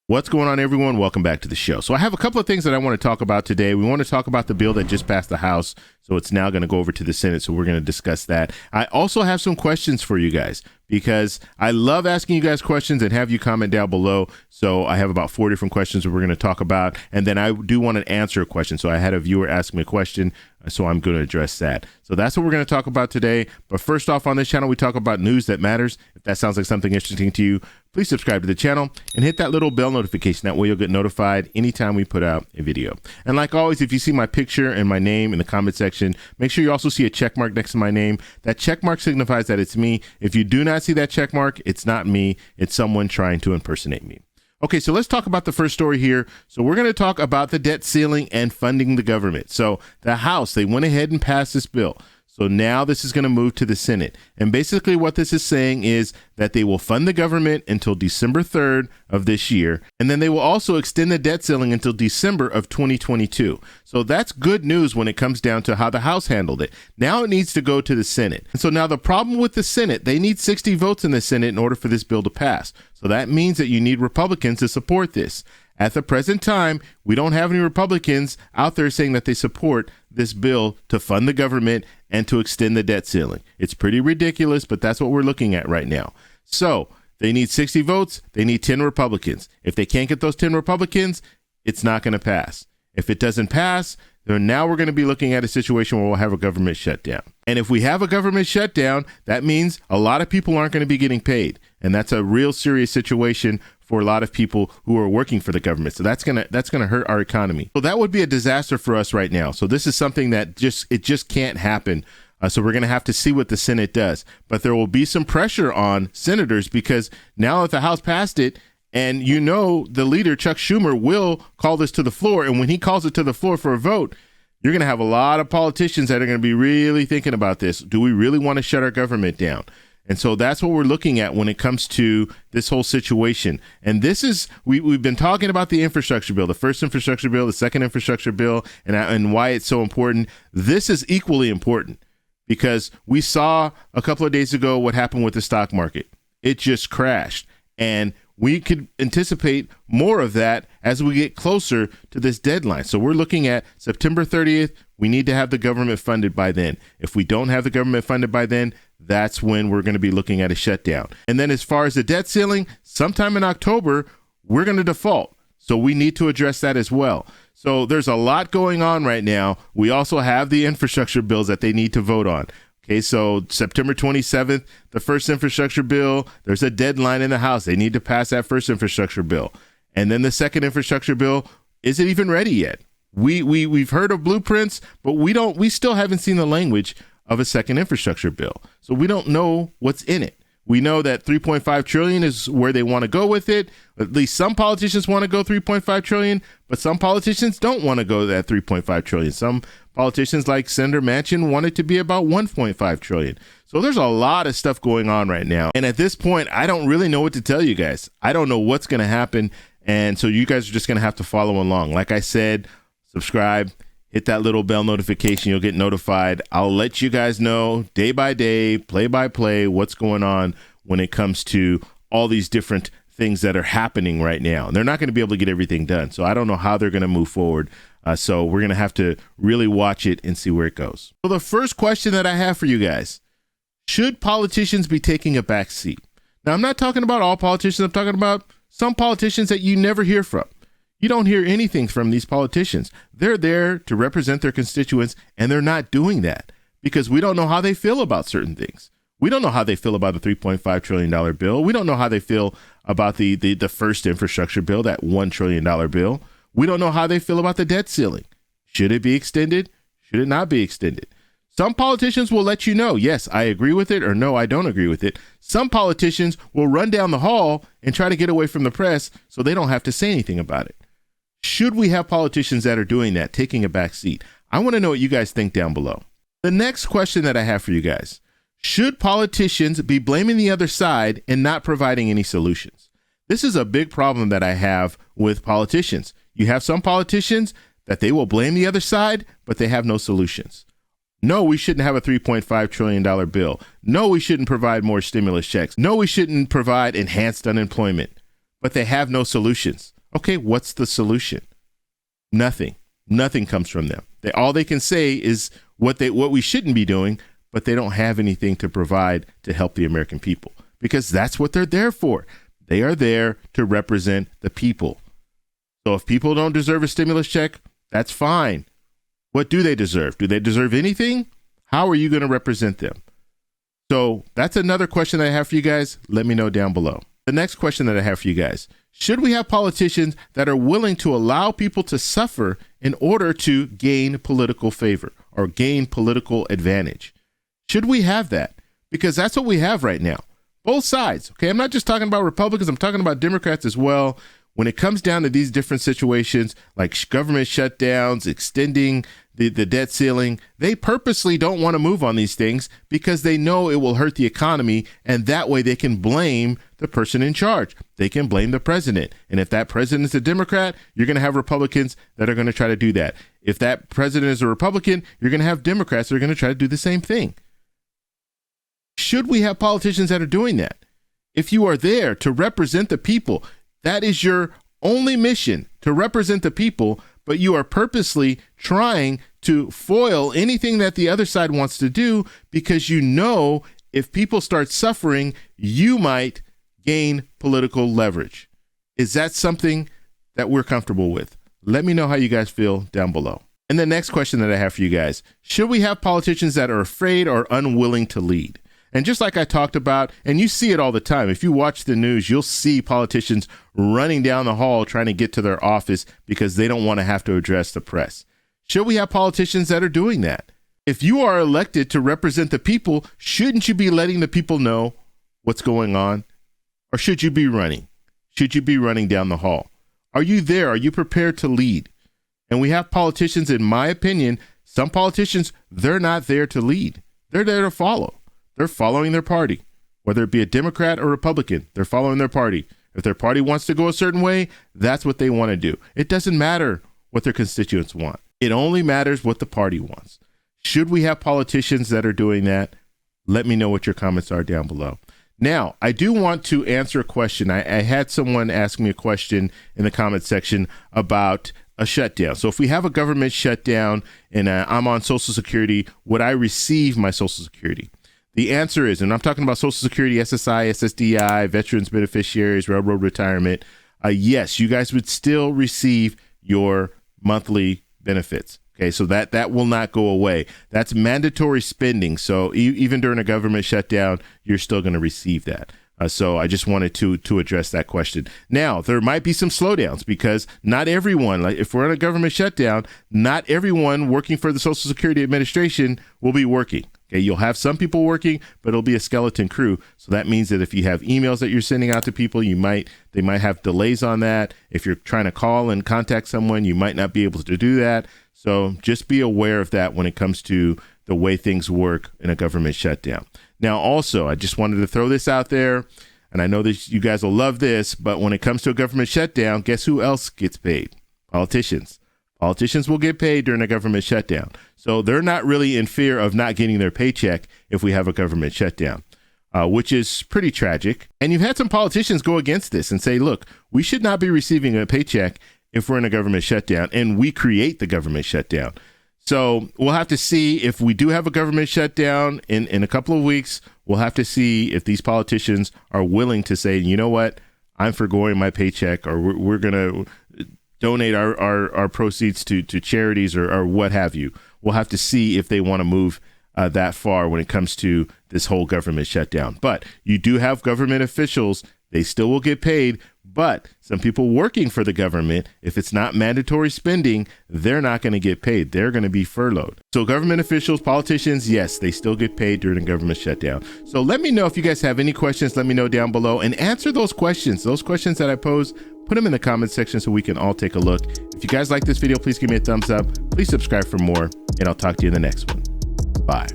What's going on, everyone? Welcome back to the show. So I have a couple of things that I want to talk about today. We want to talk about the bill that just passed the House. So it's now going to go over to the Senate. So we're going to discuss that. I also have some questions for you guys because I love asking you guys questions and have you comment down below. So I have about 4 different questions that we're going to talk about. And then I do want to answer a question. So I had a viewer ask me a question, so I'm going to address that. So that's what we're going to talk about today. But first off, on this channel, we talk about news that matters. If that sounds like something interesting to you, please subscribe to the channel and hit that little bell notification. That way you'll get notified anytime we put out a video. And like always, if you see my picture and my name in the comment section, make sure you also see a check mark next to my name. That check mark signifies that it's me. If you do not see that check mark, it's not me. It's someone trying to impersonate me. Okay, so let's talk about the first story here. So we're going to talk about the debt ceiling and funding the government. So the House, they went ahead and passed this bill. So now this is going to move to the Senate. And basically what this is saying is that they will fund the government until December 3rd of this year. And then they will also extend the debt ceiling until December of 2022. So that's good news when it comes down to how the House handled it. Now it needs to go to the Senate. And so now the problem with the Senate, they need 60 votes in the Senate in order for this bill to pass. So that means that you need Republicans to support this. At the present time, we don't have any Republicans out there saying that they support this bill to fund the government and to extend the debt ceiling. It's pretty ridiculous, but that's what we're looking at right now. So they need 60 votes. They need 10 Republicans. If they can't get those 10 Republicans, it's not going to pass. If it doesn't pass, then now we're going to be looking at a situation where we'll have a government shutdown. And if we have a government shutdown, that means a lot of people aren't going to be getting paid. And that's a real serious situation for a lot of people who are working for the government. So that's gonna hurt our economy. So that would be a disaster for us right now. So this is something that just can't happen. So we're gonna have to see what the Senate does. But there will be some pressure on senators because now that the House passed it, and you know the leader, Chuck Schumer, will call this to the floor. And when he calls it to the floor for a vote, you're gonna have a lot of politicians that are gonna be really thinking about this. Do we really want to shut our government down? And so that's what we're looking at when it comes to this whole situation. And this is, we've been talking about the infrastructure bill, the first infrastructure bill, the second infrastructure bill, and why it's so important. This is equally important because we saw a couple of days ago what happened with the stock market. It just crashed. And we could anticipate more of that as we get closer to this deadline. So we're looking at September 30th. We need to have the government funded by then. If we don't have the government funded by then, that's when we're going to be looking at a shutdown. And then as far as the debt ceiling, sometime in October, we're going to default. So we need to address that as well. So there's a lot going on right now. We also have the infrastructure bills that they need to vote on. Okay, so September 27th, the first infrastructure bill, there's a deadline in the House. They need to pass that first infrastructure bill. And then the second infrastructure bill isn't even ready yet. We've heard of blueprints, but we still haven't seen the language of a second infrastructure bill. So we don't know what's in it. We know that 3.5 trillion is where they want to go with it. At least some politicians want to go 3.5 trillion, but some politicians don't want to go that 3.5 trillion. Some politicians like Senator Manchin want it to be about 1.5 trillion. So there's a lot of stuff going on right now. And at this point, I don't really know what to tell you guys. I don't know what's going to happen. And so you guys are just going to have to follow along. Like I said, subscribe, hit that little bell notification. You'll get notified. I'll let you guys know day by day, play by play, what's going on when it comes to all these different things that are happening right now. And they're not going to be able to get everything done. So I don't know how they're going to move forward. So we're going to have to really watch it and see where it goes. So the first question that I have for you guys, should politicians be taking a back seat? Now, I'm not talking about all politicians. I'm talking about some politicians that you never hear from. You don't hear anything from these politicians. They're there to represent their constituents, and they're not doing that because we don't know how they feel about certain things. We don't know how they feel about the $3.5 trillion bill. We don't know how they feel about the first infrastructure bill, that $1 trillion bill. We don't know how they feel about the debt ceiling. Should it be extended? Should it not be extended? Some politicians will let you know, yes, I agree with it, or no, I don't agree with it. Some politicians will run down the hall and try to get away from the press so they don't have to say anything about it. Should we have politicians that are doing that, taking a back seat? I want to know what you guys think down below. The next question that I have for you guys, should politicians be blaming the other side and not providing any solutions? This is a big problem that I have with politicians. You have some politicians that they will blame the other side, but they have no solutions. No, we shouldn't have a $3.5 trillion bill. No, we shouldn't provide more stimulus checks. No, we shouldn't provide enhanced unemployment, but they have no solutions. Okay, what's the solution? Nothing. Nothing comes from them. All they can say is what we shouldn't be doing, but they don't have anything to provide to help the American people, because that's what they're there for. They are there to represent the people. So if people don't deserve a stimulus check, that's fine. What do they deserve? Do they deserve anything? How are you going to represent them? So that's another question that I have for you guys. Let me know down below. The next question that I have for you guys: should we have politicians that are willing to allow people to suffer in order to gain political favor or gain political advantage? Should we have that? Because that's what we have right now. Both sides. Okay, I'm not just talking about Republicans, I'm talking about Democrats as well. When it comes down to these different situations like government shutdowns, extending the debt ceiling, they purposely don't want to move on these things because they know it will hurt the economy, and that way they can blame the person in charge. They can blame the president. And if that president is a Democrat, you're going to have Republicans that are going to try to do that. If that president is a Republican, you're going to have Democrats that are going to try to do the same thing. Should we have politicians that are doing that? If you are there to represent the people, that is your only mission, to represent the people, but you are purposely trying to foil anything that the other side wants to do because you know if people start suffering, you might gain political leverage. Is that something that we're comfortable with? Let me know how you guys feel down below. And the next question that I have for you guys: should we have politicians that are afraid or unwilling to lead? And just like I talked about, and you see it all the time, if you watch the news, you'll see politicians running down the hall trying to get to their office because they don't want to have to address the press. Should we have politicians that are doing that? If you are elected to represent the people, shouldn't you be letting the people know what's going on? Or should you be running? Should you be running down the hall? Are you there? Are you prepared to lead? And we have politicians, in my opinion, some politicians, they're not there to lead. They're there to follow. They're following their party, whether it be a Democrat or Republican. They're following their party. If their party wants to go a certain way, that's what they want to do. It doesn't matter what their constituents want. It only matters what the party wants. Should we have politicians that are doing that? Let me know what your comments are down below. Now, I do want to answer a question. I had someone ask me a question in the comment section about a shutdown. So if we have a government shutdown and I'm on Social Security, would I receive my Social Security? The answer is, and I'm talking about Social Security, SSI, SSDI, veterans beneficiaries, railroad retirement. Yes, you guys would still receive your monthly benefits. Okay, so that will not go away. That's mandatory spending. So even during a government shutdown, you're still going to receive that. So I just wanted to address that question. Now, there might be some slowdowns because not everyone, like if we're in a government shutdown, not everyone working for the Social Security Administration will be working. Okay, you'll have some people working, but it'll be a skeleton crew. So that means that if you have emails that you're sending out to people, they might have delays on that. If you're trying to call and contact someone, you might not be able to do that. So just be aware of that when it comes to the way things work in a government shutdown. Now, also, I just wanted to throw this out there, and I know that you guys will love this, but when it comes to a government shutdown, guess who else gets paid? Politicians. Politicians will get paid during a government shutdown. So they're not really in fear of not getting their paycheck if we have a government shutdown, which is pretty tragic. And you've had some politicians go against this and say, look, we should not be receiving a paycheck if we're in a government shutdown, and we create the government shutdown. So we'll have to see if we do have a government shutdown in a couple of weeks. We'll have to see if these politicians are willing to say, you know what, I'm forgoing my paycheck, or we're going to donate our proceeds to charities or what have you. We'll have to see if they want to move that far when it comes to this whole government shutdown. But you do have government officials. They still will get paid. But some people working for the government, if it's not mandatory spending, they're not going to get paid. They're going to be furloughed. So government officials, politicians, yes, they still get paid during a government shutdown. So let me know if you guys have any questions. Let me know down below and answer those questions. Those questions that I pose, put them in the comment section so we can all take a look. If you guys like this video, please give me a thumbs up. Please subscribe for more, and I'll talk to you in the next one. Bye.